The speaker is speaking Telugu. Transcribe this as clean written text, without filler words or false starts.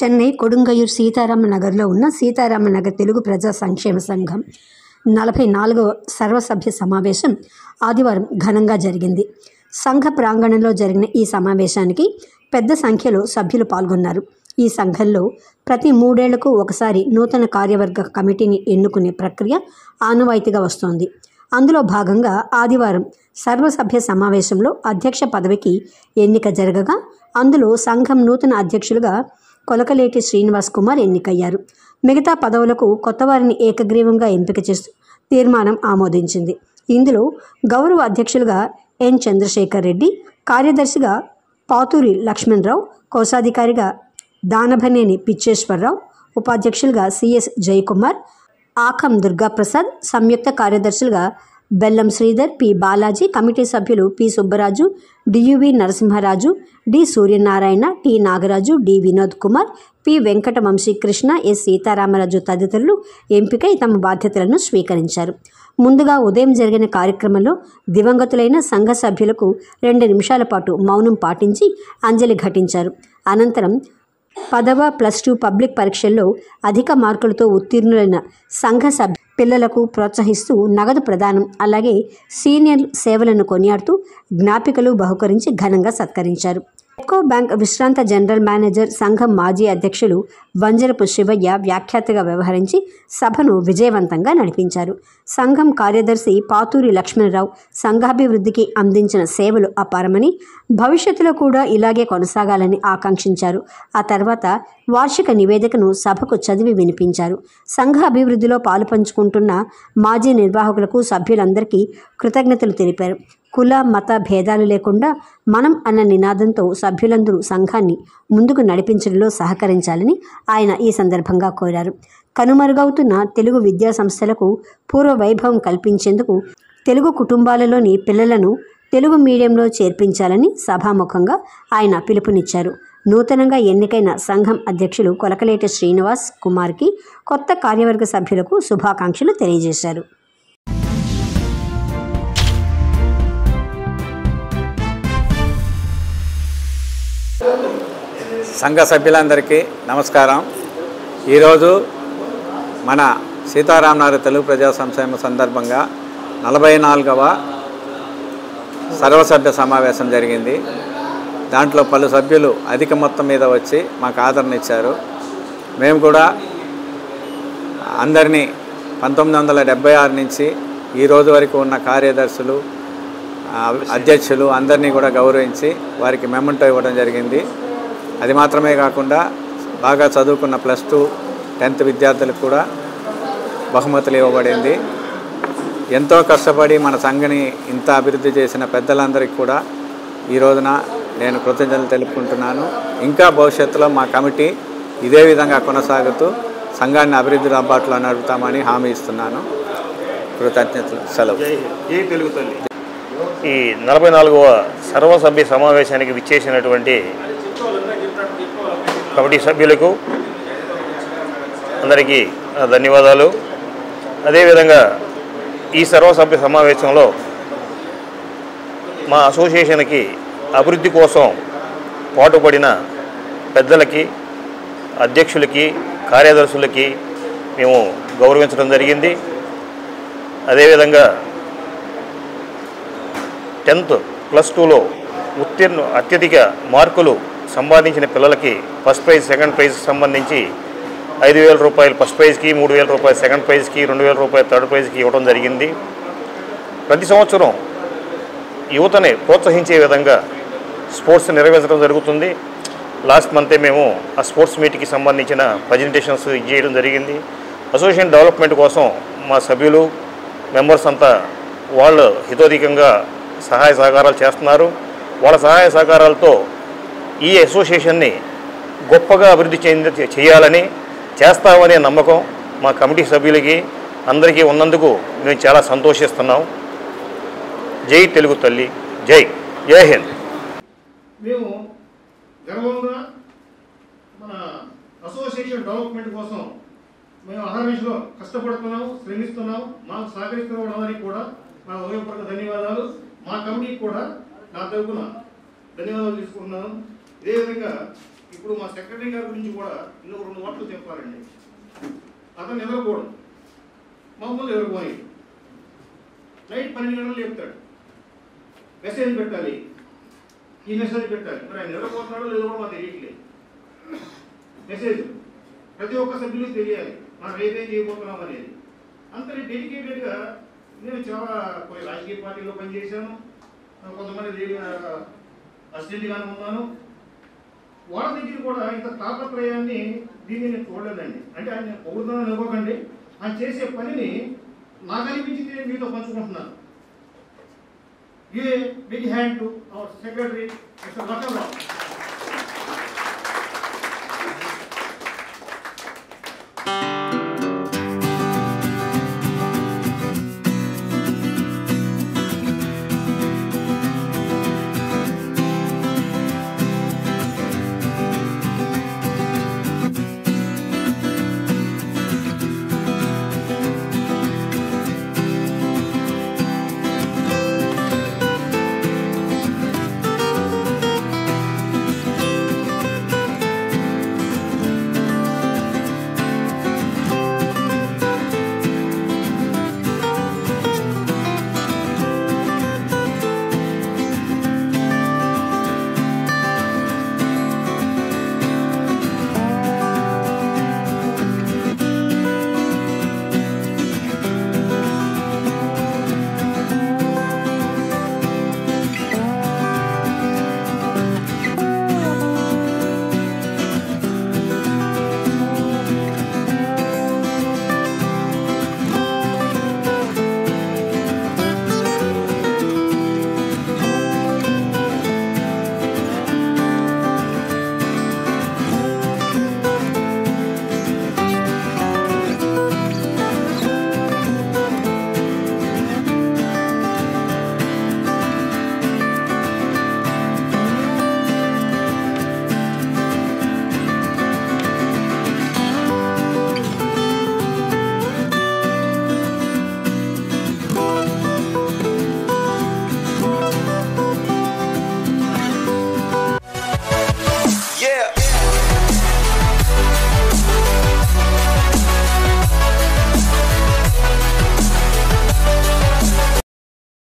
చెన్నై కొడుంగయూర్ సీతారామనగర్లో ఉన్న సీతారామనగర్ తెలుగు ప్రజా సంక్షేమ సంఘం 44వ సర్వసభ్య సమావేశం ఆదివారం ఘనంగా జరిగింది. సంఘ ప్రాంగణంలో జరిగిన ఈ సమావేశానికి పెద్ద సంఖ్యలో సభ్యులు పాల్గొన్నారు. ఈ సంఘంలో ప్రతి 3 ఏళ్లకు ఒకసారి నూతన కార్యవర్గ కమిటీని ఎన్నుకునే ప్రక్రియ ఆనవాయితీగా వస్తోంది. అందులో భాగంగా ఆదివారం సర్వసభ్య సమావేశంలో అధ్యక్ష పదవికి ఎన్నిక జరగగా అందులో సంఘం నూతన అధ్యక్షులుగా కొలకలేటి శ్రీనివాస్ కుమార్ ఎన్నికయ్యారు. మిగతా పదవులకు కొత్తవారిని ఏకగ్రీవంగా ఎంపిక చేస్తూ తీర్మానం ఆమోదించింది. ఇందులో గౌరవ అధ్యక్షులుగా ఎన్ చంద్రశేఖర్ రెడ్డి, కార్యదర్శిగా పాతూరి లక్ష్మణరావు, కోశాధికారిగా దానభనేని పిచ్చేశ్వరరావు, ఉపాధ్యక్షులుగా సిఎస్ జయకుమార్, ఆకం దుర్గాప్రసాద్, సంయుక్త కార్యదర్శులుగా బెల్లం శ్రీధర్, పి బాలాజీ, కమిటీ సభ్యులు P Subbaraju, DUV Narasimharaju, D Suryanarayana, T Nagaraju, D Vinod Kumar, P Venkata Vamsikrishna, S Sitaramaraju తదితరులు ఎంపికై తమ బాధ్యతలను స్వీకరించారు. ముందుగా ఉదయం జరిగిన కార్యక్రమంలో దివంగతులైన సంఘ సభ్యులకు 2 నిమిషాల పాటు మౌనం పాటించి అంజలి ఘటించారు. అనంతరం 10వ +2 పబ్లిక్ పరీక్షల్లో అధిక మార్కులతో ఉత్తీర్ణులైన సంఘ సభ్యు పిల్లలకు ప్రోత్సహిస్తూ నగదు ప్రదానం, అలాగే సీనియర్ సేవలను కొనియాడుతూ జ్ఞాపికలు బహుకరించి ఘనంగా సత్కరించారు. ఎకో బ్యాంక్ విశ్రాంత జనరల్ మేనేజర్, సంఘం మాజీ అధ్యక్షులు వంజరపు శివయ్య వ్యాఖ్యాతగా వ్యవహరించి సభను విజయవంతంగా నడిపించారు. సంఘం కార్యదర్శి పాతూరి లక్ష్మణరావు సంఘాభివృద్ధికి అందించిన సేవలు అపారమని, భవిష్యత్తులో కూడా ఇలాగే కొనసాగాలని ఆకాంక్షించారు. ఆ తర్వాత వార్షిక నివేదికను సభకు చదివి వినిపించారు. సంఘ అభివృద్ధిలో పాలుపంచుకుంటున్న మాజీ నిర్వాహకులకు, సభ్యులందరికీ కృతజ్ఞతలు తెలిపారు. కుల మత భేదాలు లేకుండా మనం అన్న నినాదంతో సభ్యులందరూ సంఘాన్ని ముందుకు నడిపించడంలో సహకరించాలని ఆయన ఈ సందర్భంగా కోరారు. కనుమరుగవుతున్న తెలుగు విద్యా సంస్థలకు పూర్వ వైభవం కల్పించేందుకు తెలుగు కుటుంబాలలోని పిల్లలను తెలుగు మీడియంలో చేర్పించాలని సభాముఖంగా ఆయన పిలుపునిచ్చారు. నూతనంగా ఎన్నికైన సంఘం అధ్యక్షులు కొలకలేటి శ్రీనివాస్ కుమార్కి కొత్త కార్యవర్గ సభ్యులకు శుభాకాంక్షలు తెలియజేశారు. సంఘ సభ్యులందరికీ నమస్కారం. ఈరోజు మన సీతారామనగర్ తెలుగు ప్రజా సంక్షేమ సందర్భంగా 44వ సర్వసభ్య సమావేశం జరిగింది. దాంట్లో పలు సభ్యులు అధిక మొత్తం మీద వచ్చి మాకు ఆదరణ ఇచ్చారు. మేము కూడా అందరినీ 1976 నుంచి ఈ రోజు వరకు ఉన్న కార్యదర్శులు, అధ్యక్షులు అందరినీ కూడా గౌరవించి వారికి మెమెంటో ఇవ్వడం జరిగింది. అది మాత్రమే కాకుండా బాగా చదువుకున్న +2, 10th విద్యార్థులకు కూడా బహుమతులు ఇవ్వబడింది. ఎంతో కష్టపడి మన సంఘని ఇంత అభివృద్ధి చేసిన పెద్దలందరికీ కూడా ఈ రోజున నేను కృతజ్ఞతలు తెలుపుకుంటున్నాను. ఇంకా భవిష్యత్తులో మా కమిటీ ఇదే విధంగా కొనసాగుతూ సంఘాన్ని అభివృద్ధి బాటలో నడుపుతామని హామీ ఇస్తున్నాను. కృతజ్ఞతలు. సెలవు. ఈ 44వ సర్వసభ్య సమావేశానికి విచ్చేసినటువంటి కమిటీ సభ్యులకు అందరికీ ధన్యవాదాలు. అదేవిధంగా ఈ సర్వసభ్య సమావేశంలో మా అసోసియేషన్కి అభివృద్ధి కోసం పాటుపడిన పెద్దలకి, అధ్యక్షులకి, కార్యదర్శులకి మేము గౌరవించడం జరిగింది. అదేవిధంగా 10th +2లో అత్యధిక మార్కులు సంపాదించిన పిల్లలకి ఫస్ట్ ప్రైజ్, సెకండ్ ప్రైజ్ సంబంధించి 5,000 రూపాయలు ఫస్ట్ ప్రైజ్కి, 3,000 రూపాయలు సెకండ్ ప్రైజ్కి, 2,000 రూపాయలు థర్డ్ ప్రైజ్కి ఇవ్వడం జరిగింది. ప్రతి సంవత్సరం యువతని ప్రోత్సహించే విధంగా స్పోర్ట్స్ నిర్వహించడం జరుగుతుంది. లాస్ట్ మంతే మేము ఆ స్పోర్ట్స్ మీట్కి సంబంధించిన ప్రజెంటేషన్స్ చేయడం జరిగింది. అసోసియేషన్ డెవలప్మెంట్ కోసం మా సభ్యులు, మెంబర్స్ అంతా వాళ్ళు హితోధికంగా సహాయ సహకారాలు చేస్తున్నారు. వాళ్ళ సహాయ సహకారాలతో ఈ అసోసియేషన్ని గొప్పగా అభివృద్ధి చేయాలని చేస్తామనే నమ్మకం మా కమిటీ సభ్యులకి అందరికీ ఉన్నందుకు మేము చాలా సంతోషిస్తున్నాం. జై తెలుగు తల్లి, జై హింద్. మేము గర్వంగా మన అసోసియేషన్ డెవలప్మెంట్ కోసం మేము అహర్నిశలో కష్టపడుతున్నాం, శ్రమిస్తున్నాం. మాకు సహకరిస్తున్న వాళ్ళందరికీ కూడా మా హృదయపూర్వక ధన్యవాదాలు. మా కమిటీకి కూడా నా తరపున ధన్యవాదాలు తీసుకుంటున్నాను. ఇదే విధంగా ఇప్పుడు మా సెక్రటరీ గారి గురించి కూడా ఇంకొక 2 మాటలు చెప్పాలండి. అతను నిద్రపోవడం మామూలు నిద్రపోయి నైట్ 12 గంటలు లేపుతాడు, మెసేజ్ పెట్టాలి, ఈ మెసేజ్ పెట్టాలి. మరి ఆయన నిద్రపోతున్నాడో లేదో కూడా మాకు తెలియట్లేదు. మెసేజ్ ప్రతి ఒక్క సభ్యులకు తెలియాలి మనం ఏదైతే చేయబోతున్నాం అనేది. అంతని డెడికేటెడ్గా నేను చాలా కొన్ని రాజకీయ పార్టీలో పనిచేశాను, కొంతమంది అసిస్టెంట్గానే ఉన్నాను. వాళ్ళ దగ్గర కూడా ఇంత తాపత్రయాన్ని దీన్ని నేను చూడలేదండి. అంటే ఆయన పొగుడుతున్నాను ఇవ్వకండి, ఆయన చేసే పనిని నాకు అనిపించింది నేను మీతో పంచుకుంటున్నాను. Big hand to our secretary mister Lakshmanarao.